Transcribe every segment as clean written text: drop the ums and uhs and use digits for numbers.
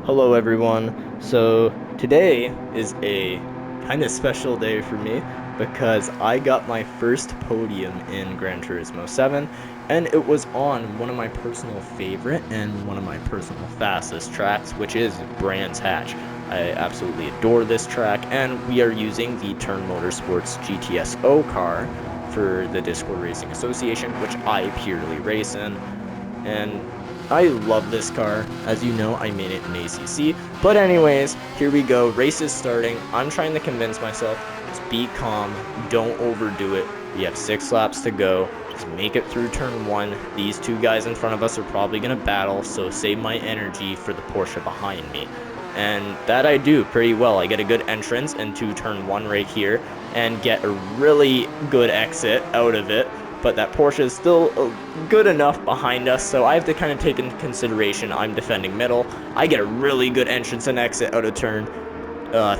Hello everyone. So today is a kind of special day for me because I got my first podium in Gran Turismo 7 and it was on one of my personal favorite and one of my personal fastest tracks, which is Brands Hatch. I absolutely adore this track, and we are using the Turn Motorsports GTSO car for the Discord Racing Association, which I purely race in. And I love this car. As you know, I made it in ACC. But anyways, here we go. Race is starting. I'm trying to convince myself, just be calm, don't overdo it. We have 6 laps to go. Just make it through turn 1. These two guys in front of us are probably going to battle, so save my energy for the Porsche behind me. And that I do pretty well. I get a good entrance into turn 1 right here and get a really good exit out of it. But that Porsche is still good enough behind us, so I have to kind of take into consideration I'm defending middle. I get a really good entrance and exit out of turn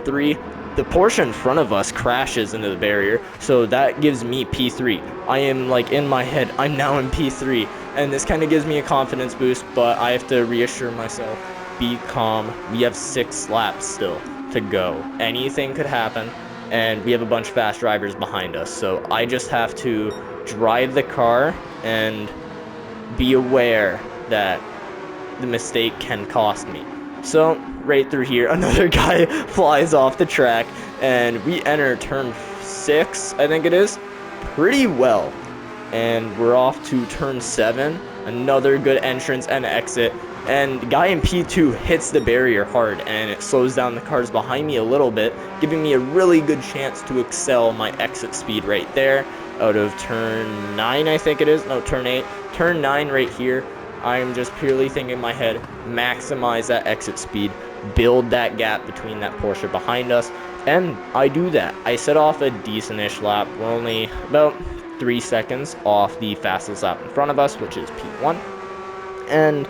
3. The Porsche in front of us crashes into the barrier, so that gives me P3. I am, like, in my head, I'm now in P3, and this kind of gives me a confidence boost, but I have to reassure myself, be calm. We have 6 laps still to go. Anything could happen, and we have a bunch of fast drivers behind us, so I just have to drive the car and be aware that the mistake can cost me. So right through here, another guy flies off the track, and we enter turn 6, I think it is, pretty well. And we're off to turn 7, another good entrance and exit, and the guy in P2 hits the barrier hard, and it slows down the cars behind me a little bit, giving me a really good chance to excel my exit speed right there out of turn 9, I think it is. No, turn 8. Turn 9 right here. I'm just purely thinking in my head, maximize that exit speed, build that gap between that Porsche behind us, and I do that. I set off a decent-ish lap. We're only about 3 seconds off the fastest lap in front of us, which is P1. And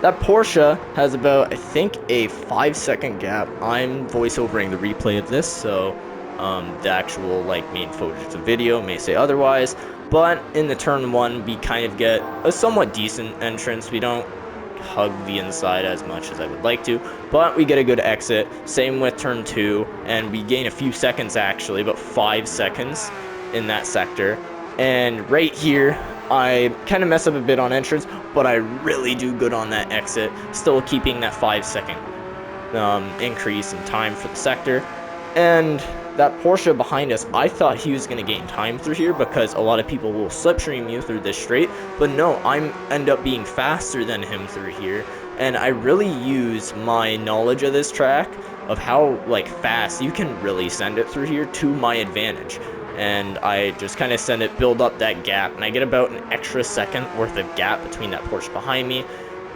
that Porsche has about, I think, a 5-second gap. I'm voiceovering the replay of this, so the actual main footage of the video may say otherwise. But in the turn 1, we kind of get a somewhat decent entrance. We don't hug the inside as much as I would like to, but we get a good exit. Same with turn 2, and we gain a few seconds, actually, about 5 seconds in that sector. And right here, I kind of mess up a bit on entrance, but I really do good on that exit, still keeping that 5-second increase in time for the sector. And that Porsche behind us, I thought he was going to gain time through here because a lot of people will slipstream you through this straight, but no, I end up being faster than him through here. And I really use my knowledge of this track, of how fast you can really send it through here, to my advantage. And I just kind of send it, build up that gap, and I get about an extra second worth of gap between that Porsche behind me,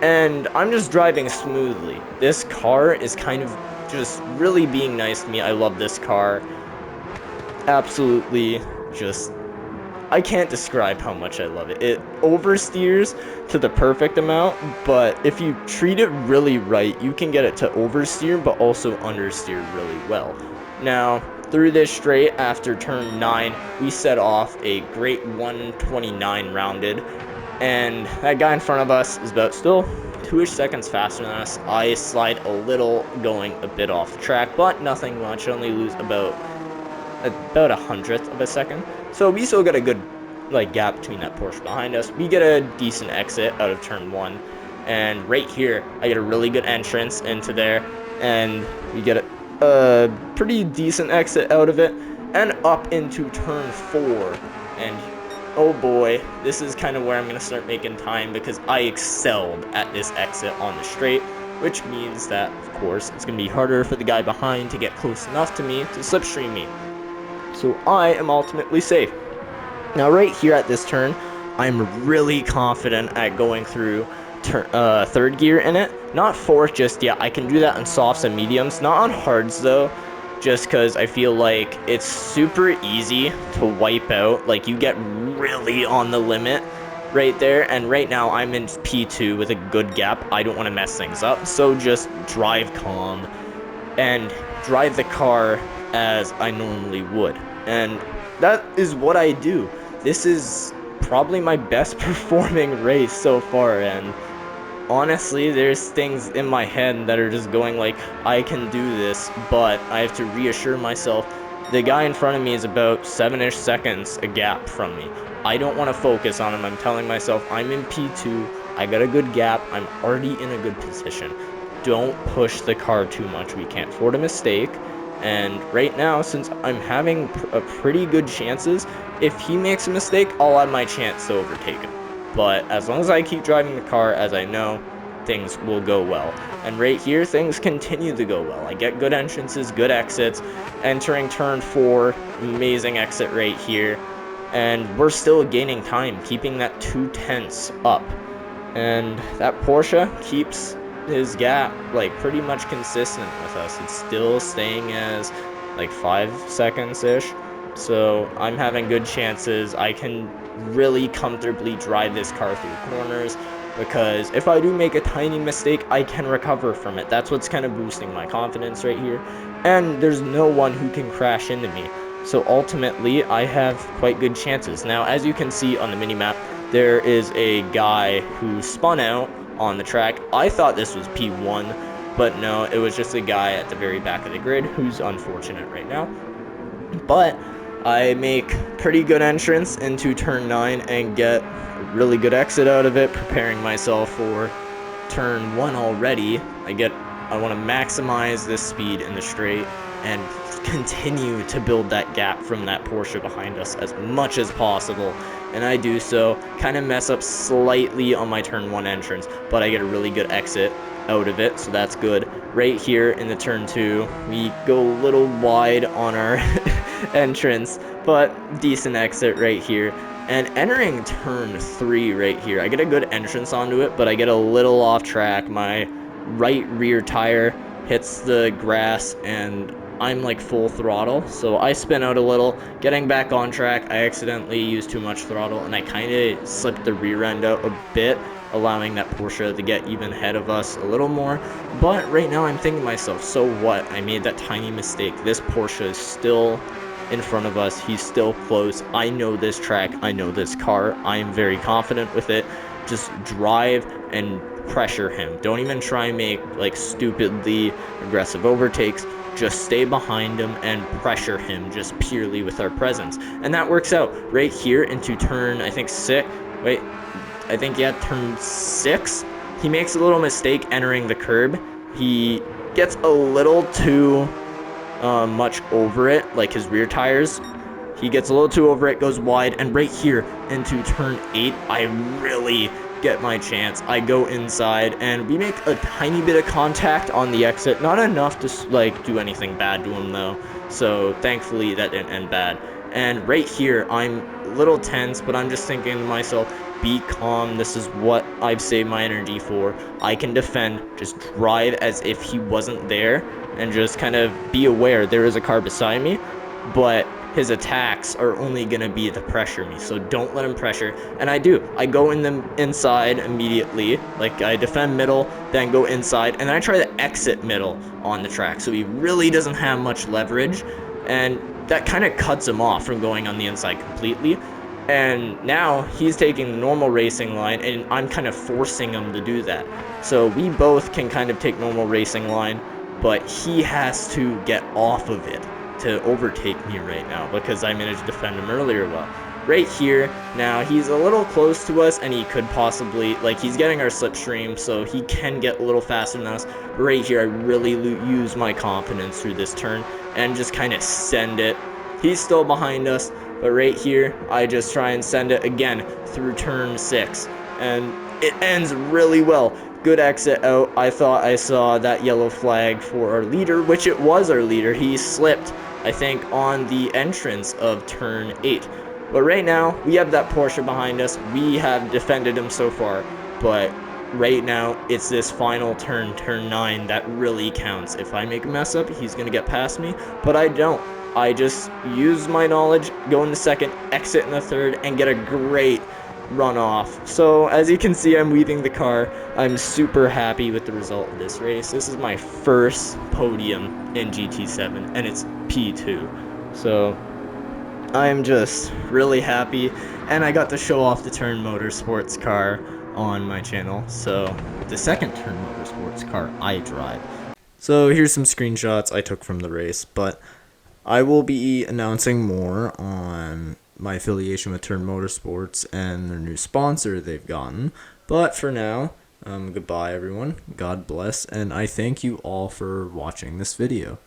and I'm just driving smoothly. This car is kind of just really being nice to me. I love this car. Absolutely, just, I can't describe how much I love it. It oversteers to the perfect amount, but if you treat it really right, you can get it to oversteer, but also understeer really well. Now, through this straight, after turn 9, we set off a great 129 rounded, and that guy in front of us is about still 2-ish seconds faster than us. I slide a little, going a bit off the track, but nothing much. I only lose about 1/100th of a second. So we still got a good gap between that Porsche behind us. We get a decent exit out of turn 1, and right here I get a really good entrance into there, and we get a pretty decent exit out of it, and up into turn 4. And oh boy, this is kind of where I'm going to start making time, because I excelled at this exit on the straight, which means that, of course, it's going to be harder for the guy behind to get close enough to me to slipstream me. So I am ultimately safe. Now right here at this turn, I'm really confident at going through third gear in it. Not fourth just yet. I can do that on softs and mediums, not on hards though, just because I feel like it's super easy to wipe out. You get really on the limit right there, and right now I'm in P2 with a good gap. I don't want to mess things up, so just drive calm and drive the car as I normally would, and that is what I do. This is probably my best performing race so far, and honestly, there's things in my head that are just going like, I can do this, but I have to reassure myself. The guy in front of me is about 7-ish seconds a gap from me. I don't want to focus on him. I'm telling myself I'm in P2. I got a good gap. I'm already in a good position. Don't push the car too much. We can't afford a mistake. And right now, since I'm having a pretty good chances, if he makes a mistake, I'll have my chance to overtake him. But as long as I keep driving the car as I know, things will go well. And right here, things continue to go well. I get good entrances, good exits. Entering turn 4, amazing exit right here. And we're still gaining time, keeping that 2/10 up. And that Porsche keeps his gap like pretty much consistent with us. It's still staying as like 5 seconds ish. So I'm having good chances. I can really comfortably drive this car through corners, because if I do make a tiny mistake, I can recover from it. That's what's kind of boosting my confidence right here. And there's no one who can crash into me. So ultimately, I have quite good chances. Now, as you can see on the mini-map, there is a guy who spun out on the track. I thought this was P1, but no, it was just a guy at the very back of the grid who's unfortunate right now. But I make pretty good entrance into turn 9 and get a really good exit out of it, preparing myself for turn 1 already. I want to maximize this speed in the straight and continue to build that gap from that Porsche behind us as much as possible. And I do so, kind of mess up slightly on my turn 1 entrance, but I get a really good exit out of it, so that's good. Right here in the turn 2, we go a little wide on our entrance, but decent exit right here. And entering turn 3 right here, I get a good entrance onto it, but I get a little off track. My right rear tire hits the grass and I'm like full throttle, so I spin out a little. Getting back on track, I accidentally used too much throttle and I kind of slipped the rear end out a bit, allowing that Porsche to get even ahead of us a little more. But right now I'm thinking to myself, so what? I made that tiny mistake. This Porsche is still in front of us. He's still close. I know this track. I know this car. I am very confident with it. Just drive and pressure him. Don't even try and make like stupidly aggressive overtakes. Just stay behind him and pressure him just purely with our presence. And that works out right here into turn, I think, 6. Wait, I think, yeah, turn 6. He makes a little mistake entering the curb. He gets a little too much over it, like his rear tires. He gets a little too over it, goes wide, and right here into turn 8, I really get my chance. I go inside, and we make a tiny bit of contact on the exit. Not enough to like do anything bad to him though, so thankfully that didn't end bad. And right here, I'm a little tense, but I'm just thinking to myself, be calm. This is what I've saved my energy for. I can defend. Just drive as if he wasn't there and just kind of be aware there is a car beside me, but his attacks are only going to be to pressure me, so don't let him pressure. And I do. I go in the inside immediately, like I defend middle, then go inside, and I try to exit middle on the track, so he really doesn't have much leverage, and that kind of cuts him off from going on the inside completely. And now he's taking the normal racing line, and I'm kind of forcing him to do that. So we both can kind of take normal racing line, but he has to get off of it to overtake me right now, because I managed to defend him earlier well. Right here, now he's a little close to us, and he could possibly, like, he's getting our slipstream, so he can get a little faster than us. But right here, I really use my confidence through this turn and just kind of send it. He's still behind us, but right here, I just try and send it again through turn 6, and it ends really well. Good exit out. I thought I saw that yellow flag for our leader, which it was our leader. He slipped, I think, on the entrance of turn 8. But right now, we have that Porsche behind us. We have defended him so far, but right now, it's this final turn, turn 9, that really counts. If I make a mess up, he's going to get past me, but I don't. I just use my knowledge, go in the second, exit in the third, and get a great run off. So as you can see, I'm weaving the car. I'm super happy with the result of this race. This is my first podium in GT7, and it's P2. So I'm just really happy, and I got to show off the Turn Motorsports car. on my channel. So the second Turn Motorsports car I drive. So here's some screenshots I took from the race, but I will be announcing more on my affiliation with Turn Motorsports and their new sponsor they've gotten. But for now, goodbye everyone, God bless, and I thank you all for watching this video.